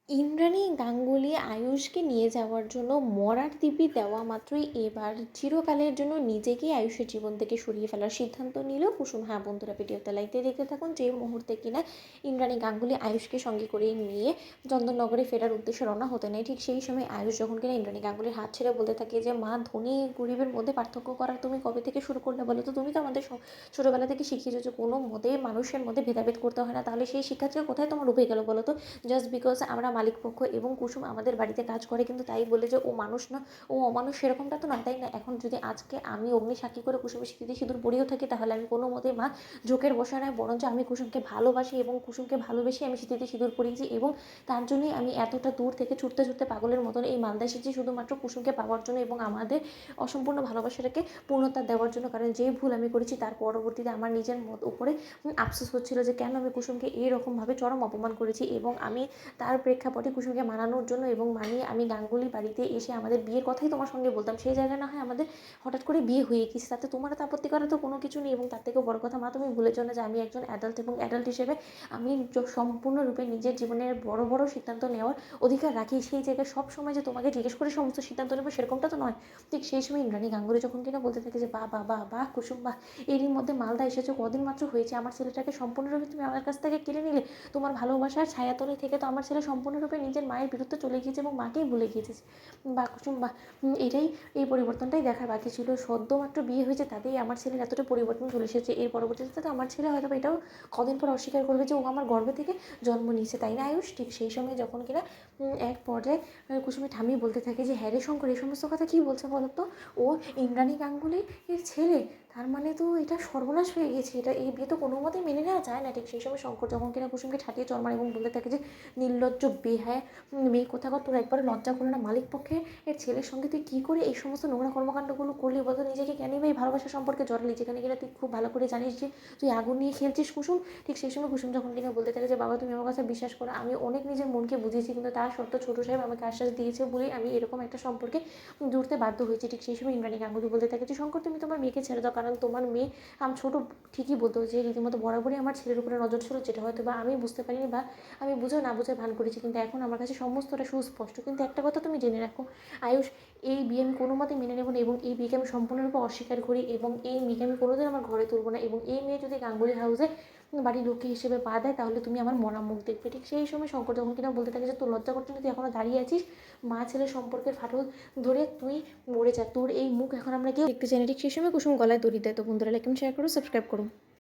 ইন্দ্রাণী গাঙ্গুলি আয়ুষকে নিয়ে যাওয়ার জন্য মরার দিব্যি দেওয়া মাত্রই এবার চিরকালের জন্য নিজেকেই আয়ুষের জীবন থেকে সরিয়ে ফেলার সিদ্ধান্ত নিল কুসুম। হ্যাঁ বন্ধুরা, ভিডিওতে লাইতে দেখতে থাকুন। যে মুহূর্তে কিনা ইন্দ্রাণী গাঙ্গুলি আয়ুষকে সঙ্গে করে নিয়ে চন্দননগরে ফেরার উদ্দেশ্যে রওনা হতে নেয়, ঠিক সেই সময় আয়ুষ যখন কিনা ইন্দ্রাণী গাঙ্গুলির হাত ছেড়ে বলতে থাকে যে মা, ধনী গরিবের মধ্যে পার্থক্য করা তুমি কবে থেকে শুরু করলে বলো তো? তুমি তো আমাদের ছোটোবেলা থেকে শিখিয়েছো যে কোনো মতে মানুষের মধ্যে ভেদাভেদ করতে হয় না। তাহলে সেই শিক্ষাটা কোথায় তোমার উঠে গেলো বলো তো? জাস্ট বিকজ আমরা মালিকপক্ষ এবং কুসুম আমাদের বাড়িতে কাজ করে, কিন্তু তাই বলে যে ও মানুষ না, ও অমানুষ, সেরকমটা তো নয়, তাই না? এখন যদি আজকে আমি অগ্নি সাক্ষী করে কুসুমের স্মৃতি সিঁদুর পড়েও থাকি, তাহলে আমি কোনো মতেই মা ঝোঁকের বসা নয়, বরঞ্চ আমি কুসুমকে ভালোবাসি এবং কুসুমকে ভালোবেসে আমি স্মৃতিতে সিঁদুর পড়িয়েছি, এবং তার জন্যই আমি এতটা দূর থেকে ছুটতে ছুটতে পাগলের মতন এই মালদা এসেছি শুধুমাত্র কুসুমকে পাওয়ার জন্য এবং আমাদের অসম্পূর্ণ ভালোবাসাটাকে পূর্ণতা দেওয়ার জন্য। কারণ যে ভুল আমি করেছি তার পরবর্তীতে আমার নিজের উপরে আফসোস হচ্ছিল যে কেন আমি কুসুমকে এইরকমভাবে চরম অপমান করেছি, এবং আমি তার প্রেক্ষাপটে কুসুমকে মানানোর জন্য এবং মানিয়ে আমি গাঙ্গুলি বাড়িতে এসে আমাদের বিয়ের কথাই তোমার সঙ্গে বলতাম। সেই জায়গায় না হয় আমাদের হঠাৎ করে বিয়ে হয়ে গেছে, তাতে তোমার তো আপত্তি করা তো কোনো কিছু নেই। এবং তার থেকেও বড় কথা মা, তুমি ভুলেছো না যে আমি একজন অ্যাডাল্ট, এবং অ্যাডাল্ট হিসেবে আমি সম্পূর্ণরূপে নিজের জীবনের বড় বড় সিদ্ধান্ত নেওয়ার অধিকার রাখি। সেই জায়গায় সব সময় যে তোমাকে জিজ্ঞেস করে সমস্ত সিদ্ধান্ত নেবো সেরকমটা তো নয়। ঠিক সেই সময় ইন্দ্রাণী গাঙ্গুলি যখন কিনা বলতে থাকে যে বাহ বাহ বাহ বাহ কুসুম বাহ, এরই মধ্যে মালদা এসেছো, কদিন মাত্র হয়েছে, আমার ছেলেটাকে সম্পূর্ণরূপে তুমি আমার কাছ থেকে কেড়ে নিলে। তোমার ভালোবাসার ছায়াতলে থেকে তো আমার ছেলে সম্পূর্ণরূপে নিজের মায়ের বিরুদ্ধে চলে গিয়েছে এবং মাকেই ভুলে গিয়েছে। বা কুসুম বা এটাই, এই পরিবর্তনটাই দেখার বাকি ছিল। সদ্য মাত্র বিয়ে হয়েছে, তাতেই আমার ছেলের এতটা পরিবর্তন চলে এসেছে। এর পরবর্তীতে তো আমার ছেলে হয়তো এটাও কদিন পর অস্বীকার করবে যে ও আমার গর্ভে থেকে জন্ম নিয়েছে, তাই না আয়ুষ? ঠিক সেই সময় যখন কিনা এক পর্যায়ে কুসুমের ঠাম্মি বলতে থাকে যে হ্যাঁ রে শঙ্কর, এই সমস্ত কথা কী বলছে বলো তো? ও ইন্দ্রাণী গাঙ্গুলি এর ছেলে, তার মানে তো এটা সর্বনাশ হয়ে গেছে, এটা এই বিয়ে তো কোনো মতেই মেনে নেওয়া যায় না। ঠিক সেই সময় শঙ্কর যখন কিনা কুসুমকে ঠাটিয়ে চড় এবং বলতে থাকে যে নির্লজ্জ বেহায়া মেয়ে কোথাকার, তোর একবার লজ্জা করে না? মালিক পক্ষে এর ছেলের সঙ্গে তুই কী করে এই সমস্ত নোংরা কর্মকাণ্ডগুলো করলি বলতো? নিজেকে কেনই বা এই ভালোবাসা সম্পর্কে জড়ালি, যেখানে কিনা তুই খুব ভালো করে জানিস যে তুই আগুন নিয়ে খেলছিস কুসুম। ঠিক সেই সময় কুসুম যখন কিনা বলতে থাকে যে বাবা, তুমি আমার কথা বিশ্বাস করো, আমি অনেক নিজের মনকে বুঝিয়েছি, কিন্তু তার সত্ত্বেও ছোটো সাহেব আমাকে আশ্বাস দিয়েছে বলেই আমি এরকম একটা সম্পর্কে জুড়তে বাধ্য হয়েছি। ঠিক সেই সময় ইন্দ্রাণী গাঙ্গুলি বলতে থাকে যে শঙ্কর, তুমি তোমার মেয়েকে ছেড়ে দাও, কারণ তোমার মেয়ে আমি ছোটো ঠিকই বলতো যে রীতিমতো বরাবরই আমার ছেলের উপরে নজর ছিল, যেটা হয়তো বা আমি বুঝতে পারিনি বা আমি বুঝেও না বুঝে ভান করেছি, কিন্তু এখন আমার কাছে সমস্তটা সুস্পষ্ট। কিন্তু একটা কথা তুমি জেনে রাখো আয়ুষ, এই বিয়ে আমি কোনো মতে মেনে নেবো না, এবং এই বিয়েকে আমি সম্পূর্ণরূপে অস্বীকার করি, এবং এই মেয়েকে আমি কোনোদিন আমার ঘরে তুলবো না, এবং এই মেয়ে যদি গাঙ্গুলি হাউসে বাড়ির লক্ষ্মী হিসেবে পা দেয় তাহলে তুমি আমার মরা মুখ দেখবে। ঠিক সেই সময় শঙ্কর যখন কিনা বলতে থাকে যে তোর লজ্জা করছে না? তুই এখনো দাঁড়িয়ে আছিস মা ছেলের সম্পর্কের ফাটল ধরে, তুই মরে যা, তোর এই মুখ এখন আমরা কেউ দেখতে চাই না। ঠিক সেই সময় কুসুম গলায় দড়ি দেয়। তো বন্ধুরা, লাইক শেয়ার করো, সাবস্ক্রাইব করো।